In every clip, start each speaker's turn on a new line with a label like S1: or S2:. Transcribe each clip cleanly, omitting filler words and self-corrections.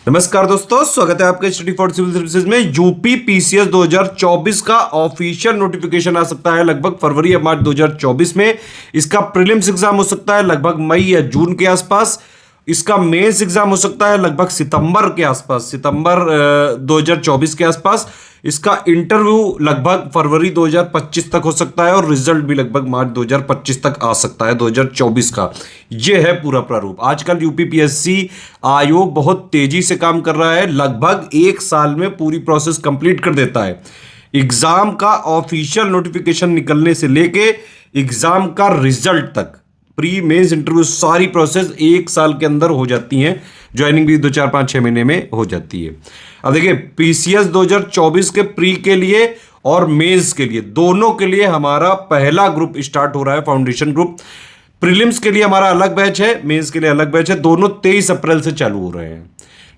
S1: नमस्कार दोस्तों, स्वागत है आपके स्टडी फॉर सिविल सर्विसेज में। यूपी पीसीएस 2024 का ऑफिशियल नोटिफिकेशन आ सकता है लगभग फरवरी या मार्च 2024 में। इसका प्रीलिम्स एग्जाम हो सकता है लगभग मई या जून के आसपास। इसका मेंस एग्जाम हो सकता है लगभग सितंबर के आसपास, सितंबर 2024 के आसपास। इसका इंटरव्यू लगभग फरवरी 2025 तक हो सकता है और रिजल्ट भी लगभग मार्च 2025 तक आ सकता है 2024 का। यह है पूरा प्रारूप। आजकल यूपीपीएससी आयोग बहुत तेजी से काम कर रहा है, लगभग एक साल में पूरी प्रोसेस कंप्लीट कर देता है। एग्जाम का ऑफिशियल नोटिफिकेशन निकलने से लेके एग्जाम का रिजल्ट तक, प्री मेंस इंटरव्यू, सारी प्रोसेस एक साल के अंदर हो जाती हैं। ज्वाइनिंग भी 2 4 5 6 महीने में हो जाती है। अब देखिए, पीसीएस 2024 के प्री के लिए और मेंस के लिए, दोनों के लिए हमारा पहला ग्रुप स्टार्ट हो रहा है, फाउंडेशन ग्रुप। प्रीलिम्स के लिए हमारा अलग बैच है, मेंस के लिए अलग बैच है। दोनों 23 अप्रैल से चालू हो रहे हैं।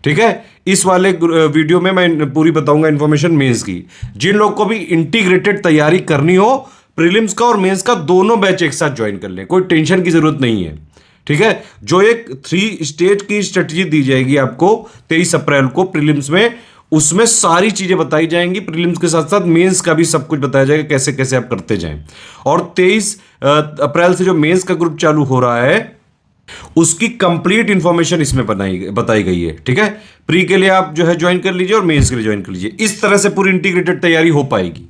S1: ठीक है, इस वाले वीडियो में मैं पूरी बताऊंगा इंफॉर्मेशन मेंस की। जिन लोग को भी इंटीग्रेटेड तैयारी करनी हो, प्रीलिम्स का और मेंस का दोनों बैच एक साथ ज्वाइन कर लें, कोई टेंशन की जरूरत नहीं है। ठीक है, जो एक 3 स्टेज की स्ट्रेटजी दी जाएगी आपको 23 अप्रैल को प्रीलिम्स में, उसमें सारी चीजें बताई जाएंगी। प्रीलिम्स के साथ साथ मेंस का भी सब कुछ बताया जाएगा, कैसे कैसे आप करते जाएं। और 23 अप्रैल से जो मेंस का ग्रुप चालू हो रहा है, उसकी कंप्लीट इंफॉर्मेशन इसमें बताई गई है। ठीक है, प्री के लिए आप जो है ज्वाइन कर लीजिए और मेंस के लिए ज्वाइन कर लीजिए। इस तरह से पूरी इंटीग्रेटेड तैयारी हो पाएगी।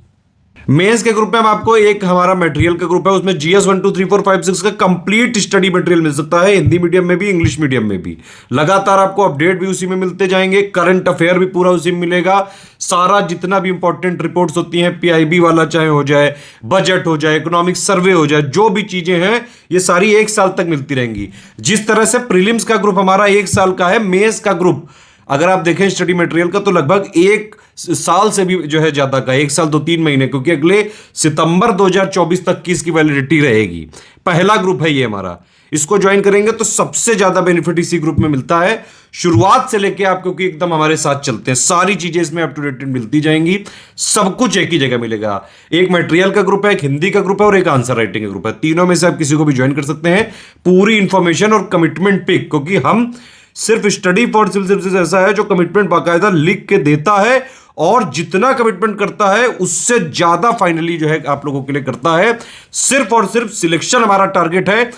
S1: मेंस के ग्रुप में हम आपको एक हमारा मटेरियल का ग्रुप है, उसमें जीएस 1 2 3 4 5 6 का कंप्लीट स्टडी मटेरियल मिल सकता है, हिंदी मीडियम में भी, इंग्लिश मीडियम में भी। लगातार आपको अपडेट भी उसी में मिलते जाएंगे, करंट अफेयर भी पूरा उसी में मिलेगा। सारा जितना भी इंपॉर्टेंट रिपोर्ट्स होती हैं, पीआईबी वाला चाहे हो जाए, बजट हो जाए, इकोनॉमिक सर्वे हो जाए, जो भी चीजें हैं ये सारी एक साल तक मिलती रहेंगी। जिस तरह से प्रीलिम्स का ग्रुप हमारा एक साल का है, मेंस का ग्रुप अगर आप देखें स्टडी मटेरियल का, तो लगभग एक साल से भी जो है ज्यादा का, 1 साल 2 3 महीने, क्योंकि अगले सितंबर 2024 तक की इसकी वैलिडिटी रहेगी। पहला ग्रुप है ये हमारा। इसको ज्वाइन करेंगे तो सबसे ज्यादा बेनिफिट इसी ग्रुप में मिलता है, शुरुआत से लेके आप, क्योंकि एकदम हमारे साथ चलते हैं, सारी चीजें इसमें अप टू डेट मिलती जाएंगी। सब कुछ एक ही जगह मिलेगा। एक मटेरियल का ग्रुप है, एक हिंदी का ग्रुप है और एक आंसर राइटिंग का ग्रुप है। तीनों में से आप किसी को भी ज्वाइन कर सकते हैं। पूरी इंफॉर्मेशन और कमिटमेंट पिक, क्योंकि हम सिर्फ स्टडी फॉर सिविल सर्विसेज ऐसा है जो कमिटमेंट बाकायदा लिख के देता है, और जितना कमिटमेंट करता है उससे ज्यादा फाइनली जो है आप लोगों के लिए करता है। सिर्फ और सिर्फ सिलेक्शन हमारा टारगेट है।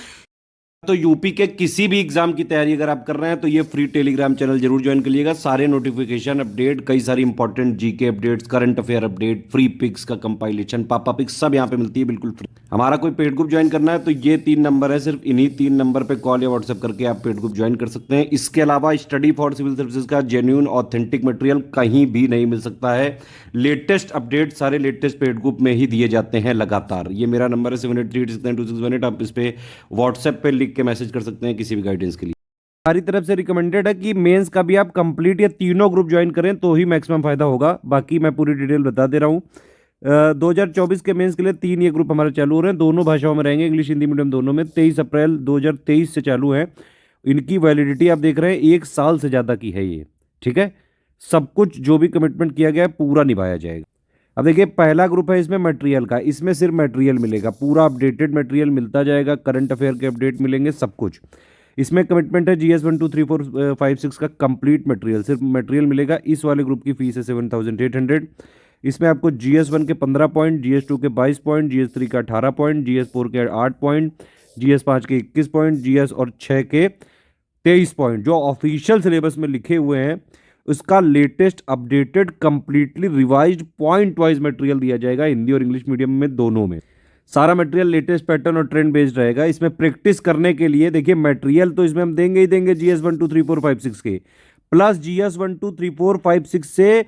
S1: तो यूपी के किसी भी एग्जाम की तैयारी अगर आप कर रहे हैं तो ये फ्री टेलीग्राम चैनल जरूर ज्वाइन कर लीजिएगा। सारे नोटिफिकेशन, अपडेट, कई सारी important GK updates, current affair update, free picks का कंपाइलेशन, पापा पिक्स, सब यहाँ पे मिलती है बिल्कुल फ्री। हमारा कोई पेड ग्रुप ज्वाइन करना है तो ये 3 नंबर है, सिर्फ इन्हीं 3 नंबर पे कॉल या व्हाट्सएप करके आप पेड ग्रुप ज्वाइन कर सकते हैं। इसके अलावा स्टडी फॉर सिविल सर्विसेज का जेन्युइन ऑथेंटिक मटेरियल कहीं भी नहीं मिल सकता है। लेटेस्ट अपडेट सारे लेटेस्ट पेड ग्रुप में ही दिए जाते हैं लगातार। ये मेरा नंबर है 7838692618। आप इस पे व्हाट्सएप पे लिख के मैसेज कर सकते हैं किसी भी गाइडेंस के लिए। हमारी तरफ से रिकमेंडेड है कि मेंस का भी आप कंप्लीट या तीनों ग्रुप ज्वाइन करें तो ही मैक्सिमम फायदा होगा। बाकी मैं पूरी डिटेल बता दे रहा हूँ। 2024 के मेंस के लिए 3 ये ग्रुप हमारे चालू हो रहे हैं, दोनों भाषाओं में रहेंगे, इंग्लिश हिंदी मीडियम दोनों में। 23 अप्रैल 2023 से चालू है। इनकी वैलिडिटी आप देख रहे हैं 1 साल से ज़्यादा की है ये। ठीक है, सब कुछ जो भी कमिटमेंट किया गया है पूरा निभाया जाएगा। अब देखिए, पहला ग्रुप है इसमें मटेरियल का, इसमें सिर्फ मटेरियल मिलेगा, पूरा अपडेटेड मटेरियल मिलता जाएगा, करंट अफेयर के अपडेट मिलेंगे, सब कुछ। इसमें कमिटमेंट है जीएस 1 2 3 4 5 6 का कंप्लीट मटेरियल, सिर्फ मटेरियल मिलेगा। इस वाले ग्रुप की फीस है 7800। इसमें आपको जीएस 1 के 15 पॉइंट, जीएस 2 के 22 पॉइंट, जीएस 3 का 18 पॉइंट, जीएस 4 के 8 पॉइंट, जीएस 5 के 21 पॉइंट, जीएस और 6 के 23 पॉइंट जो ऑफिशियल सिलेबस में लिखे हुए हैं, उसका latest updated completely revised point wise material दिया जाएगा, हिंदी और इंग्लिश मीडियम में दोनों में। सारा मटेरियल लेटेस्ट पैटर्न और ट्रेंड बेस्ड रहेगा। इसमें प्रैक्टिस करने के लिए देखिए, मटेरियल तो इसमें हम देंगे ही देंगे जीएस 1 2 3 4 5 6 के, प्लस जीएस 1 2 3 4 5 6 से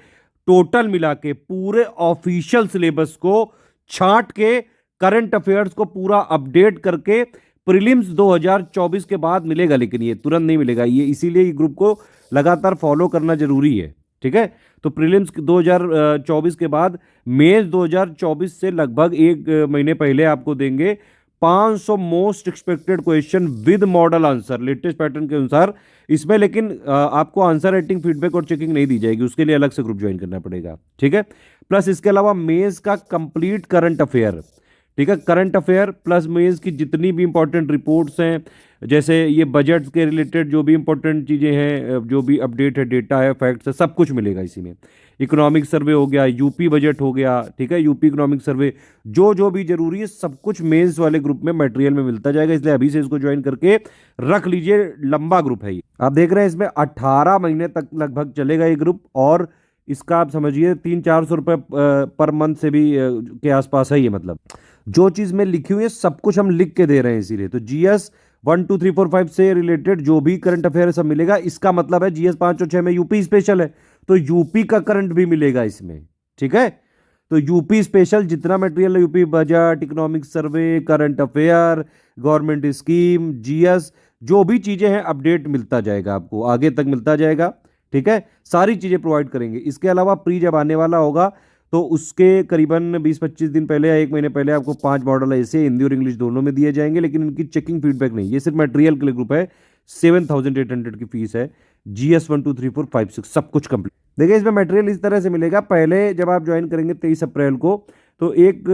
S1: टोटल मिला के पूरे ऑफिशियल सिलेबस को छांट के, करंट अफेयर्स को पूरा अपडेट करके प्रीलिम्स 2024 के बाद मिलेगा। लेकिन ये तुरंत नहीं मिलेगा, ये इसीलिए ये ग्रुप को लगातार फॉलो करना जरूरी है। ठीक है, तो प्रीलिम्स 2024 के बाद मेंस 2024 से लगभग 1 महीने पहले आपको देंगे 500 most expected question with model answer latest pattern के अनुसार। इसमें लेकिन आपको आंसर राइटिंग फीडबैक और चेकिंग नहीं दी जाएगी, उसके लिए अलग से ग्रुप ज्वाइन करना पड़ेगा। ठीक है, प्लस इसके अलावा मेंस का कंप्लीट करंट अफेयर, ठीक है। करंट अफेयर प्लस मेंस की जितनी भी इंपॉर्टेंट रिपोर्ट्स हैं, जैसे ये बजट के रिलेटेड जो भी इंपॉर्टेंट चीज़ें हैं, जो भी अपडेट है, डेटा है, फैक्ट्स है, सब कुछ मिलेगा इसी में। इकोनॉमिक सर्वे हो गया, यूपी बजट हो गया, ठीक है, यूपी इकोनॉमिक सर्वे, जो जो भी जरूरी है सब कुछ मेंस वाले ग्रुप में मटेरियल में मिलता जाएगा। इसलिए अभी से इसको ज्वाइन करके रख लीजिए। लंबा ग्रुप है ये, आप देख रहे हैं इसमें 18 महीने तक लगभग चलेगा ये ग्रुप। और इसका आप समझिए 300-400 रुपये पर मंथ से भी के आसपास है ये। मतलब जो चीज़ में लिखी हुई है सब कुछ हम लिख के दे रहे हैं इसीलिए। तो जीएस 1 2 3 4 5 से रिलेटेड जो भी करंट अफेयर है सब मिलेगा। इसका मतलब है जीएस 5 और 6 में यूपी स्पेशल है, तो यूपी का करंट भी मिलेगा इसमें, ठीक है। तो यूपी स्पेशल जितना मटेरियल है, UP budget, economic survey, current affair, government scheme, GS, जो भी चीजें हैं अपडेट मिलता जाएगा आपको, आगे तक मिलता जाएगा, ठीक है। सारी चीजें प्रोवाइड करेंगे। इसके अलावा प्री जब आने वाला होगा तो उसके करीबन 20-25 दिन पहले या 1 महीने पहले आपको 5 मॉडल ऐसे हिंदी और इंग्लिश दोनों में दिए जाएंगे, लेकिन इनकी चेकिंग फीडबैक नहीं, ये सिर्फ मटेरियल के लिए ग्रुप है। 7,800 की फीस है। जीएस 1 2 3 4 5 6 सब कुछ कंप्लीट। देखिए इसमें मटेरियल इस तरह से मिलेगा। पहले जब आप ज्वाइन करेंगे 23 अप्रैल को, तो एक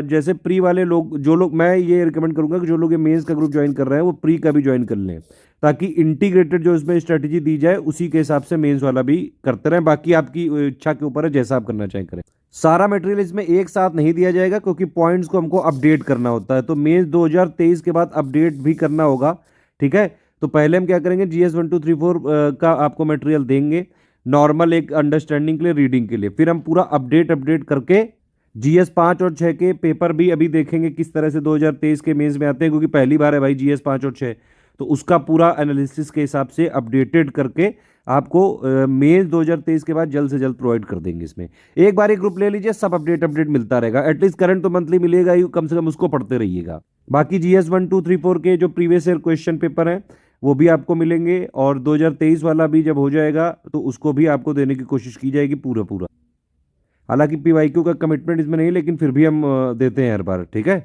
S1: जैसे प्री वाले लोग, जो लोग, मैं ये रिकमेंड करूंगा कि जो लोग ये मेंस का ग्रुप ज्वाइन कर रहे हैं वो प्री का भी ज्वाइन कर लें, ताकि इंटीग्रेटेड जो इसमें स्ट्रेटेजी दी जाए उसी के हिसाब से मेंस वाला भी करते रहें। बाकी आपकी इच्छा के ऊपर है, जैसा आप करना चाहें करें। सारा मटेरियल इसमें एक साथ नहीं दिया जाएगा क्योंकि पॉइंट्स को हमको अपडेट करना होता है, तो मेंस 2023 के बाद अपडेट भी करना होगा, ठीक है। तो पहले हम क्या करेंगे, जीएस 1 2 3 4 का आपको मटेरियल देंगे नॉर्मल एक अंडरस्टैंडिंग के लिए, रीडिंग के लिए। फिर हम पूरा अपडेट करके जीएस 5 और 6 के पेपर भी अभी देखेंगे किस तरह से 2023 के मेंस में आते हैं, क्योंकि पहली बार है भाई जीएस 5 और 6, तो उसका पूरा एनालिसिस के हिसाब से अपडेटेड करके आपको मेंस 2023 के बाद जल्द से जल्द प्रोवाइड कर देंगे। इसमें एक बार एक ग्रुप ले लीजिए, सब अपडेट मिलता रहेगा। एटलीस्ट करंट तो मंथली मिलेगा ही, कम से कम उसको पढ़ते रहिएगा। बाकी जीएस 1 2 3 4 के जो प्रीवियस ईयर क्वेश्चन पेपर हैं वो भी आपको मिलेंगे, और 2023 वाला भी जब हो जाएगा तो उसको भी आपको देने की कोशिश की जाएगी पूरा। हालांकि पीवाईक्यू का कमिटमेंट इसमें नहीं, लेकिन फिर भी हम देते हैं हर बार, ठीक है।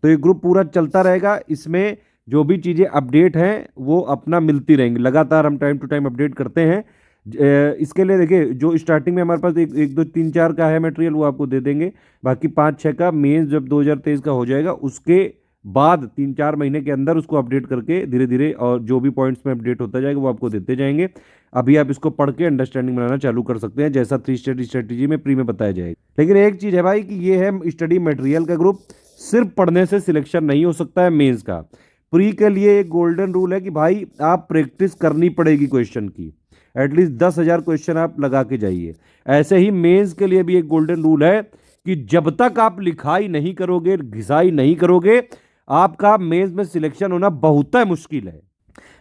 S1: तो ये ग्रुप पूरा चलता रहेगा। इसमें जो भी चीज़ें अपडेट हैं वो अपना मिलती रहेंगी, लगातार हम टाइम टू टाइम अपडेट करते हैं। इसके लिए देखिए जो स्टार्टिंग में हमारे पास 1 2 3 4 का है मटेरियल वो आपको दे देंगे। बाकी 5-6 का मेंस जब 2023 का हो जाएगा उसके बाद 3-4 महीने के अंदर उसको अपडेट करके धीरे धीरे, और जो भी पॉइंट्स में अपडेट होता जाएगा वो आपको देते जाएंगे। अभी आप इसको पढ़ के अंडरस्टैंडिंग बनाना चालू कर सकते हैं, जैसा 3 स्टेट स्ट्रेटेजी में प्री में बताया जाएगा। लेकिन एक चीज़ है भाई कि ये है स्टडी मटेरियल का ग्रुप, सिर्फ पढ़ने से सिलेक्शन नहीं हो सकता है मेंस का। प्री के लिए एक गोल्डन रूल है कि भाई आप प्रैक्टिस करनी पड़ेगी क्वेश्चन की, एटलीस्ट 10,000 क्वेश्चन आप लगा के जाइए। ऐसे ही मेंस के लिए भी एक गोल्डन रूल है कि जब तक आप लिखाई नहीं करोगे, घिसाई नहीं करोगे, आपका मेंस में सिलेक्शन होना बहुत मुश्किल है।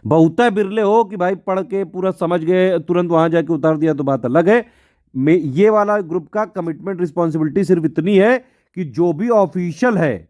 S1: बहुत बिरले हो कि भाई पढ़ के पूरा समझ गए तुरंत वहां जाके उतार दिया तो बात अलग है। ये वाला ग्रुप का कमिटमेंट रिस्पॉन्सिबिलिटी सिर्फ इतनी है कि जो भी ऑफिशियल है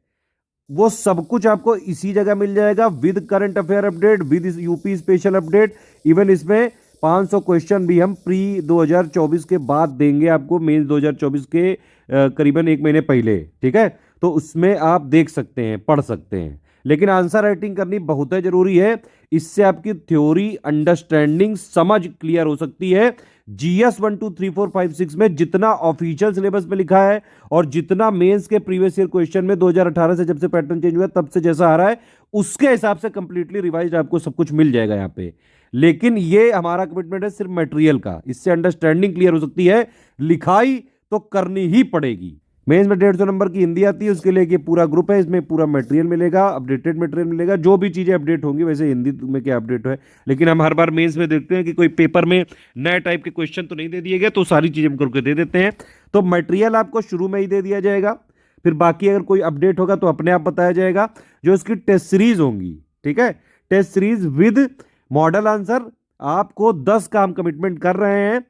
S1: वो सब कुछ आपको इसी जगह मिल जाएगा, with current affair update, with UP special update. Even इसमें 500 क्वेश्चन भी हम प्री 2024 के बाद देंगे आपको, मेंस 2024 के करीबन 1 महीने पहले, ठीक है। तो उसमें आप देख सकते हैं, पढ़ सकते हैं, लेकिन आंसर राइटिंग करनी बहुत जरूरी है। इससे आपकी थ्योरी, अंडरस्टैंडिंग, समझ क्लियर हो सकती है। जीएस 1 2 3 4 5 6 में जितना ऑफिशियल सिलेबस में लिखा है और जितना मेंस के प्रीवियस ईयर क्वेश्चन में 2018 से जब से पैटर्न चेंज हुआ तब से जैसा आ रहा है उसके हिसाब से कंप्लीटली रिवाइज आपको सब कुछ मिल जाएगा यहाँ पे। लेकिन ये हमारा कमिटमेंट है सिर्फ मटेरियल का, इससे अंडरस्टैंडिंग क्लियर हो सकती है, लिखाई तो करनी ही पड़ेगी। मेंस में 150 नंबर की हिंदी आती है, उसके लिए ये पूरा ग्रुप है, इसमें पूरा मटेरियल मिलेगा, अपडेटेड मटेरियल मिलेगा, जो भी चीज़ें अपडेट होंगी। वैसे हिंदी में क्या अपडेट है, लेकिन हम हर बार मेंस में देखते हैं कि कोई पेपर में नए टाइप के क्वेश्चन तो नहीं दे दिए गए, तो सारी चीज़ें हम करके दे देते हैं। तो मटेरियल आपको शुरू में ही दे दिया जाएगा, फिर बाकी अगर कोई अपडेट होगा तो अपने आप बताया जाएगा। जो इसकी टेस्ट सीरीज होंगी, ठीक है, test series with model answer, आपको 10 का हम कमिटमेंट कर रहे हैं,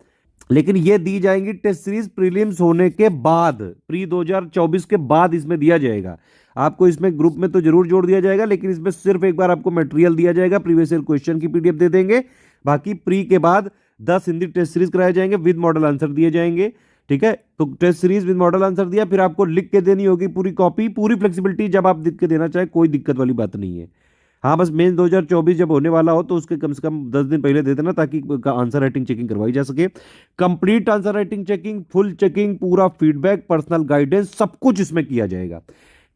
S1: लेकिन ये दी जाएंगी टेस्ट सीरीज प्रीलिम्स होने के बाद, प्री 2024 के बाद इसमें दिया जाएगा। आपको इसमें ग्रुप में तो जरूर जोड़ दिया जाएगा, लेकिन इसमें सिर्फ एक बार आपको मटेरियल दिया जाएगा, प्रीवियस ईयर क्वेश्चन की पीडीएफ दे देंगे। बाकी प्री के बाद 10 हिंदी टेस्ट सीरीज कराए जाएंगे, विद मॉडल आंसर दिए जाएंगे, ठीक है। तो test series with model answer दिया, फिर आपको लिख के देनी होगी पूरी कॉपी, पूरी फ्लेक्सिबिलिटी, जब आप लिख के देना चाहे कोई दिक्कत वाली बात नहीं है। हाँ, बस मेंस 2024 जब होने वाला हो तो उसके कम से कम 10 दिन पहले दे देना, ताकि आंसर राइटिंग चेकिंग करवाई जा सके। Complete answer writing checking, full checking, पूरा फीडबैक, पर्सनल गाइडेंस, सब कुछ इसमें किया जाएगा।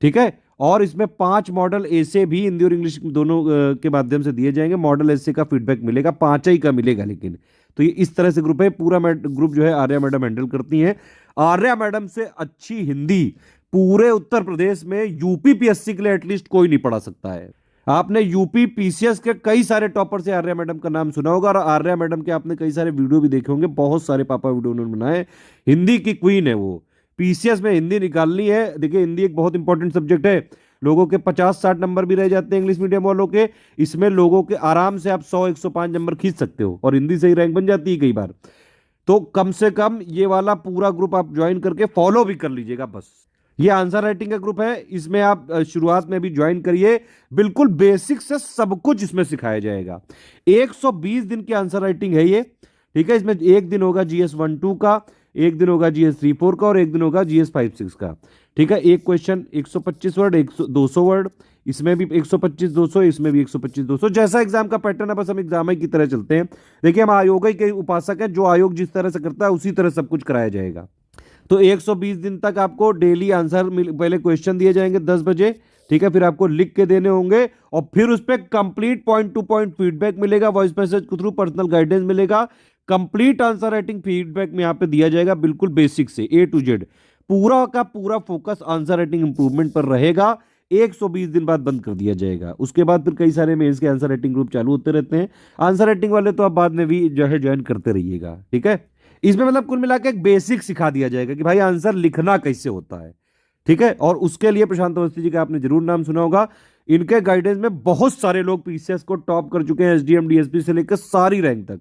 S1: ठीक है। और इसमें 5 मॉडल ऐसे भी हिंदी और इंग्लिश दोनों के माध्यम से दिए जाएंगे। मॉडल ऐसे का फीडबैक मिलेगा, 5 ही का मिलेगा लेकिन। तो ये इस तरह से ग्रुप है। पूरा ग्रुप जो है आर्या मैडम हैंडल करती हैं। आर्या मैडम से अच्छी हिंदी पूरे उत्तर प्रदेश में यूपी पीएससी के लिए एटलीस्ट कोई नहीं पढ़ा सकता है। आपने यूपी पीसीएस के कई सारे टॉपर से आर्या मैडम का नाम सुना होगा, और आर्या मैडम के आपने कई सारे वीडियो भी देखे होंगे, बहुत सारे पापा वीडियो उन्होंने बनाए। हिंदी की क्वीन है वो। पीसीएस में हिंदी निकालनी है, देखिए हिंदी एक बहुत इंपॉर्टेंट सब्जेक्ट है। लोगों के 50-60 नंबर भी रह जाते हैं इंग्लिश मीडियम वालों के, इसमें लोगों के आराम से आप 100-105 नंबर खींच सकते हो, और हिंदी से ही रैंक बन जाती है कई बार। तो कम से कम ये वाला पूरा ग्रुप आप ज्वाइन करके फॉलो भी कर लीजिएगा बस। ये आंसर राइटिंग का ग्रुप है, इसमें आप शुरुआत में भी ज्वाइन करिए। बिल्कुल बेसिक से सब कुछ इसमें सिखाया जाएगा। 120 दिन की आंसर राइटिंग है ये, ठीक है। इसमें एक दिन होगा जीएस 1-2 का, एक दिन होगा जीएस 3-4 का, और एक दिन होगा जीएस 5-6 का, ठीक है। एक क्वेश्चन 125 वर्ड, 200 वर्ड, इसमें भी 125-200, इसमें भी 125-200। जैसा एग्जाम का पैटर्न है, बस हम एग्जाम की तरह चलते हैं। देखिए हम आयोग ही के उपासक हैं, जो आयोग जिस तरह से करता है उसी तरह सब कुछ कराया जाएगा। तो 120 दिन तक आपको डेली आंसर पहले क्वेश्चन दिए जाएंगे 10 बजे, ठीक है। फिर आपको लिख के देने होंगे, और फिर उस पर complete point two point feedback मिलेगा, वॉइस मैसेज के थ्रू पर्सनल गाइडेंस मिलेगा। कंप्लीट आंसर राइटिंग फीडबैक में यहाँ पे दिया जाएगा, बिल्कुल बेसिक से ए टू जेड। पूरा का पूरा फोकस आंसर राइटिंग इंप्रूवमेंट पर रहेगा। 120 दिन बाद बंद कर दिया जाएगा। उसके बाद फिर कई सारे मेंस के आंसर राइटिंग ग्रुप चालू होते रहते हैं। आंसर राइटिंग वाले तो आप बाद में भी जो है ज्वाइन करते रहिएगा, ठीक है। इसमें मतलब कुल मिला के एक बेसिक सिखा दिया जाएगा कि भाई आंसर लिखना कैसे होता है, ठीक है। और उसके लिए प्रशांत अवस्थी जी का आपने जरूर नाम सुना होगा। इनके गाइडेंस में बहुत सारे लोग पीसीएस को टॉप कर चुके हैं, एसडीएम डीएसपी से लेकर सारी रैंक तक।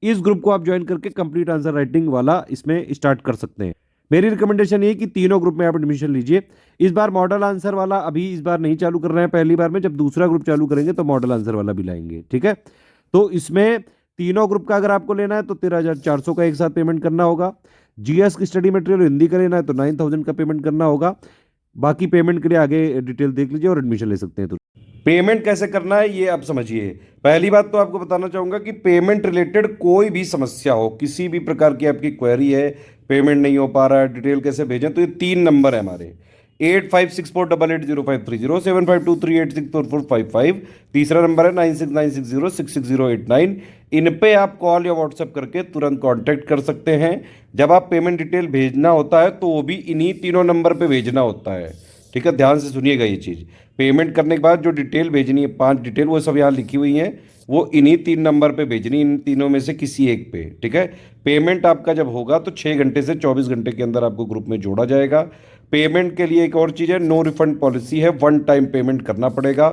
S1: इस ग्रुप को आप ज्वाइन करके कंप्लीट आंसर राइटिंग वाला इसमें स्टार्ट कर सकते हैं। मेरी रिकमेंडेशन ये कि तीनों ग्रुप में आप एडमिशन लीजिए। इस बार मॉडल आंसर वाला अभी इस बार नहीं चालू कर रहे हैं, पहली बार में। जब दूसरा ग्रुप चालू करेंगे तो मॉडल आंसर वाला भी लाएंगे, ठीक है। तो इसमें तीनों ग्रुप का अगर आपको लेना है तो 13,400 का एक साथ पेमेंट करना होगा। जीएस की स्टडी मटेरियल हिंदी का लेना है तो 9,000 का पेमेंट करना होगा। बाकी पेमेंट के लिए आगे डिटेल देख लीजिए और एडमिशन ले सकते हैं। तो पेमेंट कैसे करना है ये आप समझिए। पहली बात तो आपको बताना चाहूंगा कि पेमेंट रिलेटेड कोई भी समस्या हो, किसी भी प्रकार की आपकी क्वेरी है, पेमेंट नहीं हो पा रहा है, डिटेल कैसे भेजें, तो ये 3 नंबर है हमारे। 8564880530, 7523864455। तीसरा नंबर है 9696066089। इन पे आप कॉल या व्हाट्सएप करके तुरंत कांटेक्ट कर सकते हैं। जब आप पेमेंट डिटेल भेजना होता है तो वो भी इन्हीं तीनों नंबर पे भेजना होता है, ठीक है। ध्यान से सुनिएगा ये चीज़। पेमेंट करने के बाद जो डिटेल भेजनी है, 5 डिटेल, वो सब यहाँ लिखी हुई हैं, वो इन्हीं 3 नंबर पे भेजनी, इन तीनों में से किसी एक पे, ठीक है। पेमेंट आपका जब होगा तो 6 घंटे से 24 घंटे के अंदर आपको ग्रुप में जोड़ा जाएगा। पेमेंट के लिए एक और चीज़ है, नो रिफंड पॉलिसी है, 1 टाइम पेमेंट करना पड़ेगा।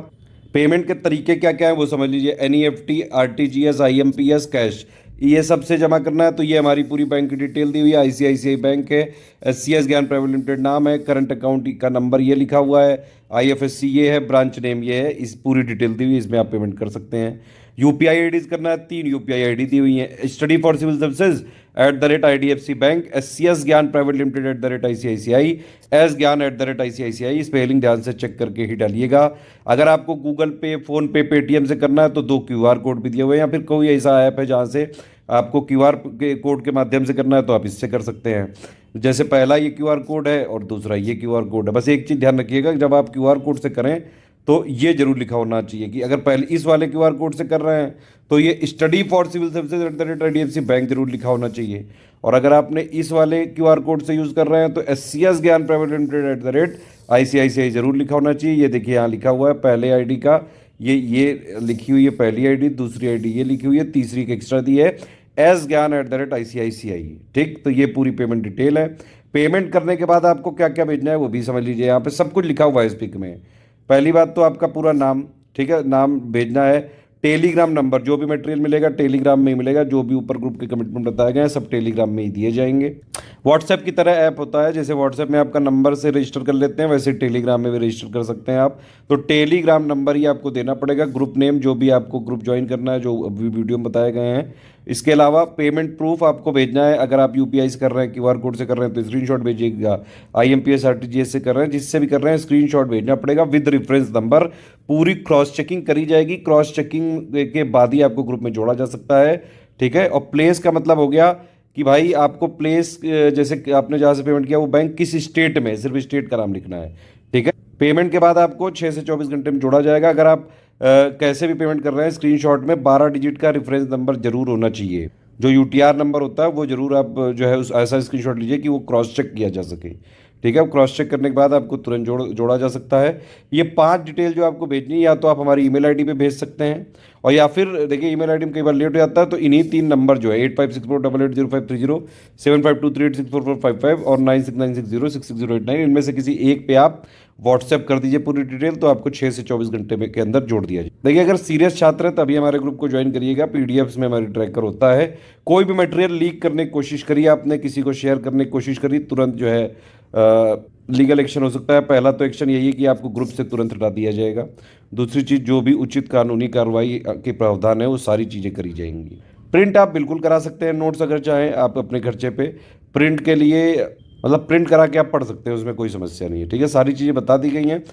S1: पेमेंट के तरीके क्या क्या है वो समझ लीजिए। एनईएफटी, आरटीजीएस, आईएमपीएस, कैश, ये सबसे जमा करना है। तो ये हमारी पूरी बैंक की डिटेल दी हुई है। आईसीआईसीआई बैंक है, एससीएस ज्ञान प्राइवेट लिमिटेड नाम है, करंट अकाउंट का नंबर ये लिखा हुआ है, आईएफएससी ये है, ब्रांच नेम ये है, इस पूरी डिटेल दी हुई है, इसमें आप पेमेंट कर सकते हैं। यूपीआई आईडीज करना है, 3 यूपीआई आईडी दी हुई है। Study for civil services @IDFC bank, SCS Gyan private limited @ICICI, S Gyan @ICICI। Spelling ध्यान से चेक करके ही डालिएगा। अगर आपको गूगल पे, फोन पे, पेटीएम से करना है तो 2 क्यूआर कोड भी दिए हुए हैं, या फिर कोई ऐसा ऐप है जहाँ से आपको क्यूआर कोड के माध्यम से करना है तो आप इससे कर सकते हैं। जैसे पहला ये क्यूआर कोड है और दूसरा ये क्यूआर कोड है। बस एक चीज़ ध्यान रखिएगा, जब आप क्यूआर कोड से करें तो ये जरूर लिखा होना चाहिए कि अगर पहले इस वाले क्यूआर कोड से कर रहे हैं तो ये study for civil services @IDFC bank जरूर लिखा होना चाहिए। और अगर आपने इस वाले क्यूआर कोड से यूज़ कर रहे हैं तो SCS Gyan private limited @ICICI जरूर लिखा होना चाहिए। ये देखिए यहाँ लिखा हुआ है पहले आईडी का, ये लिखी हुई है पहली आईडी, दूसरी आईडी ये लिखी हुई है, तीसरी एक एक्स्ट्रा दी है, एस ज्ञान @ICICI, ठीक। तो ये पूरी पेमेंट डिटेल है। पेमेंट करने के बाद आपको क्या क्या भेजना है वो भी समझ लीजिए। यहाँ पे सब कुछ लिखा हुआ है इस पिक में। पहली बात तो आपका पूरा नाम, ठीक है, नाम भेजना है। टेलीग्राम नंबर, जो भी मटेरियल मिलेगा टेलीग्राम में ही मिलेगा। जो भी ऊपर ग्रुप के कमिटमेंट बताए गए हैं सब टेलीग्राम में ही दिए जाएंगे। व्हाट्सएप की तरह ऐप होता है, जैसे व्हाट्सएप में आपका नंबर से रजिस्टर कर लेते हैं वैसे टेलीग्राम में भी रजिस्टर कर सकते हैं आप। तो टेलीग्राम नंबर ही आपको देना पड़ेगा, ग्रुप नेम, जो भी आपको ग्रुप ज्वाइन करना है, जो अभी वीडियो में बताए गए हैं। इसके अलावा पेमेंट प्रूफ आपको भेजना है। अगर आप यूपीआई से कर रहे हैं, क्यूआर कोड से कर रहे हैं तो स्क्रीनशॉट भेजिएगा। आईएमपीएस, आरटीजीएस से कर रहे हैं, जिससे भी कर रहे हैं स्क्रीनशॉट भेजना पड़ेगा विद रेफरेंस नंबर। पूरी क्रॉस चेकिंग करी जाएगी, क्रॉस चेकिंग के बाद ही आपको ग्रुप में जोड़ा जा सकता है, ठीक है। और प्लेस का मतलब हो गया कि भाई आपको प्लेस, जैसे आपने जहाँ से पेमेंट किया वो बैंक किस स्टेट में, सिर्फ स्टेट का नाम लिखना है, ठीक है। पेमेंट के बाद आपको 6 से 24 घंटे में जोड़ा जाएगा। अगर आप कैसे भी पेमेंट कर रहे हैं, स्क्रीनशॉट में 12 डिजिट का रेफरेंस नंबर जरूर होना चाहिए। जो यूटीआर नंबर होता है वो जरूर आप जो है उस ऐसा स्क्रीनशॉट लीजिए कि वो क्रॉस चेक किया जा सके। ठीक है, क्रॉस चेक करने के बाद आपको तुरंत जोड़ा जा सकता है। ये 5 डिटेल जो आपको भेजनी है, या तो आप हमारी ईमेल आईडी पे भेज सकते हैं, और या फिर देखिए ईमेल आईडी में कई बार लेट हो जाता है, तो इन्हीं 3 नंबर जो है 8564880530, 7523864455 और 9696066089, इनमें से किसी एक पे आप व्हाट्सएप कर दीजिए पूरी डिटेल, तो आपको 6 से 24 घंटे में के अंदर जोड़ दिया जाए। देखिए, अगर सीरियस छात्र है तभी हमारे ग्रुप को ज्वाइन करिएगा। पीडीएफ्स में हमारी ट्रैकर होता है। कोई भी मटेरियल लीक करने की कोशिश करिए, आपने किसी को शेयर करने की कोशिश करी, तुरंत जो है लीगल एक्शन हो सकता है। पहला तो एक्शन यही है कि आपको ग्रुप से तुरंत हटा दिया जाएगा। दूसरी चीज़, जो भी उचित कानूनी कार्रवाई के प्रावधान है वो सारी चीज़ें करी जाएंगी। प्रिंट आप बिल्कुल करा सकते हैं नोट्स, अगर चाहें आप अपने खर्चे पे। प्रिंट के लिए मतलब प्रिंट करा के आप पढ़ सकते हैं, उसमें कोई समस्या नहीं है। ठीक है, सारी चीज़ें बता दी गई हैं।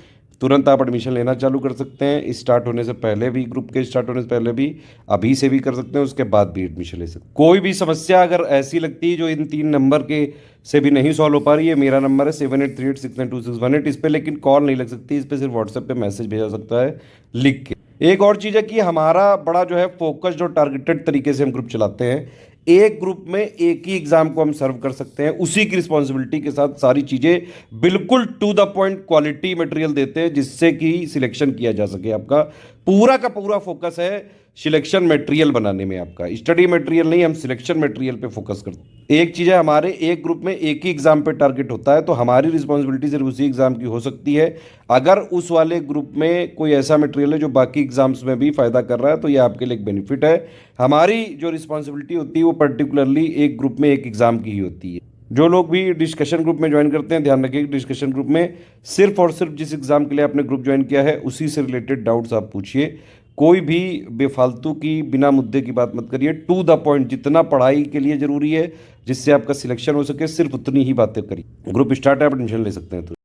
S1: तुरंत आप एडमिशन लेना चालू कर सकते हैं, स्टार्ट होने से पहले भी, ग्रुप के स्टार्ट होने से पहले भी, अभी से भी कर सकते हैं, उसके बाद भी एडमिशन ले सकते हैं। कोई भी समस्या अगर ऐसी लगती है जो इन 3 नंबर के से भी नहीं सॉल्व हो पा रही है, मेरा नंबर है 7838692618, इस पर लेकिन कॉल नहीं लग सकती, इस पर सिर्फ व्हाट्सएप पे मैसेज भेजा सकता है लिख के। एक और चीज़ है कि हमारा बड़ा जो है फोकस्ड और टारगेटेड तरीके से हम ग्रुप चलाते हैं। एक ग्रुप में एक ही एग्जाम को हम सर्व कर सकते हैं, उसी की रिस्पॉन्सिबिलिटी के साथ सारी चीज़ें बिल्कुल to the point quality material देते हैं, जिससे कि सिलेक्शन किया जा सके। आपका पूरा का पूरा फोकस है सिलेक्शन मटेरियल बनाने में, आपका स्टडी मटेरियल नहीं, हम सिलेक्शन मटेरियल पे फोकस करते हैं। एक चीज़ है, हमारे एक ग्रुप में एक ही एग्जाम पे टारगेट होता है, तो हमारी रिस्पॉन्सिबिलिटी सिर्फ उसी एग्जाम की हो सकती है। अगर उस वाले ग्रुप में कोई ऐसा मटेरियल है जो बाकी एग्जाम्स में भी फायदा कर रहा है, तो ये आपके लिए एक बेनिफिट है। हमारी जो रिस्पॉन्सिबिलिटी होती है वो पर्टिकुलरली एक ग्रुप में एक एग्जाम की ही होती है। जो लोग भी डिस्कशन ग्रुप में ज्वाइन करते हैं, ध्यान रखिए कि डिस्कशन ग्रुप में सिर्फ और सिर्फ जिस एग्जाम के लिए आपने ग्रुप ज्वाइन किया है उसी से रिलेटेड डाउट्स आप पूछिए। कोई भी बेफालतू की बिना मुद्दे की बात मत करिए, टू द पॉइंट, जितना पढ़ाई के लिए जरूरी है जिससे आपका सिलेक्शन हो सके सिर्फ उतनी ही बातें करिए। ग्रुप स्टार्ट है, आप एडमिशन ले सकते हैं। तो